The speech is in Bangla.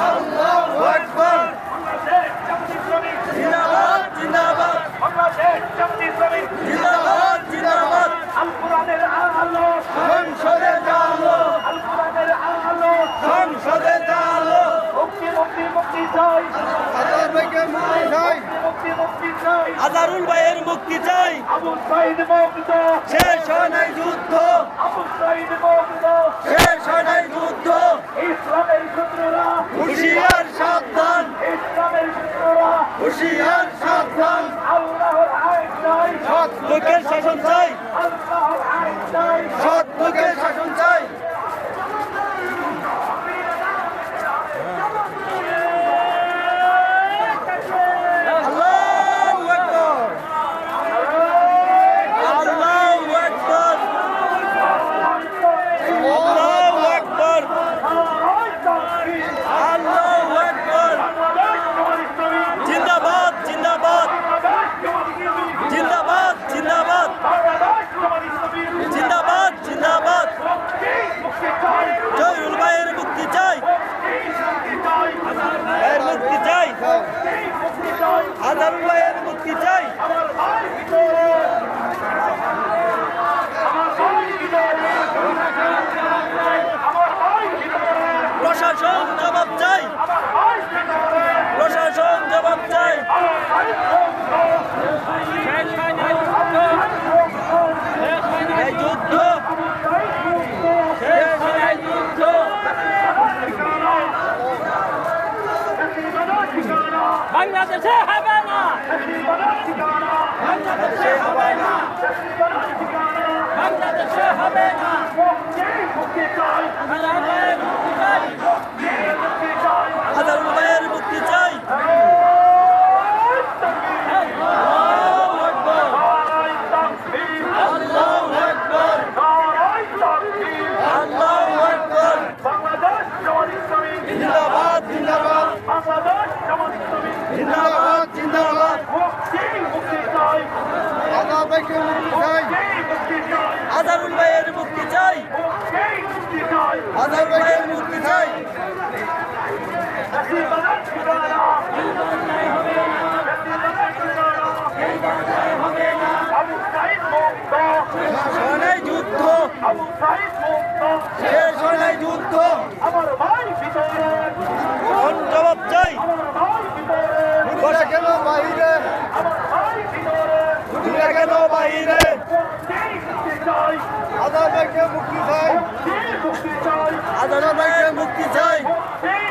আল্লাহু আকবার। জিন্দাবাদ জিন্দাবাদ বাংলাদেশ জাতীয় ইসলামী জিন্দাবাদ জিন্দাবাদ আল কোরআনের আলো সংসদে চালো আল কোরআনের আলো সংসদে চালো মুক্তি মুক্তি মুক্তি চাই আজাদ ভাইকে মুক্তি চাই মুক্তি মুক্তি চাই আজারুল ভাইয়ের মুক্তি চাই আবু সাইদ মুক্ত শেষ হয় নাই যুদ্ধ আবু সাইদ মুক্ত শেষ হয় নাই যুদ্ধ ইসলামের শত্রুরা হুশিয়ার সাবধান ইসলামের শত্রুরা হুশিয়ার সাবধান আল্লাহর আইন চাই সৎ লোকের শাসন চাই আল্লাহর আইন চাই সৎ লোকের শাসন চাই আল্লাহু আকবার আল্লাহু আকবার আল্লাহু আকবার আল্লাহু আকবার জিন্দাবাদ জিন্দাবাদ জিন্দাবাদ জিন্দাবাদ জিন্দাবাদ জিন্দাবাদ জয়ুল ভাইয়ের মুক্তি চাই ভাইয়ের মুক্তি চাই আজারুল ভাইয়ের মুক্তি চাই প্রশাসন জবাব চাই প্রশাসন জবাব চাই এই যুদ্ধ শেষ হয় নাই যুদ্ধ বাংলাদেশে হবে না বাংলাদেশে হবে না বাংলাদেশে হবে না আজারুল ভাইয়ের মুক্তি চাই আল্লাহু আকবার আল্লাহু আকবার আল্লাহু আকবার জিন্দাবাদ জিন্দাবাদ জিন্দাবাদ জিন্দাবাদ আজাদ ভাইকে মুক্তি চাই আজারুল ভাইয়ের মুক্তি চাই আজারুল ভাইয়ের মুক্তি চাই শেষ হয় নাই যুদ্ধ শেষ হয় নাই যুদ্ধ আমার ভাই ভিতরে কোন জবাব চাই আমার কেন বাহিরে ভাই ভিতরে কেন বাহিরে মুক্তি চাই আজাদ ভাইকে মুক্তি চাই মুক্তি চাই আজারুল ভাইকে মুক্তি চাই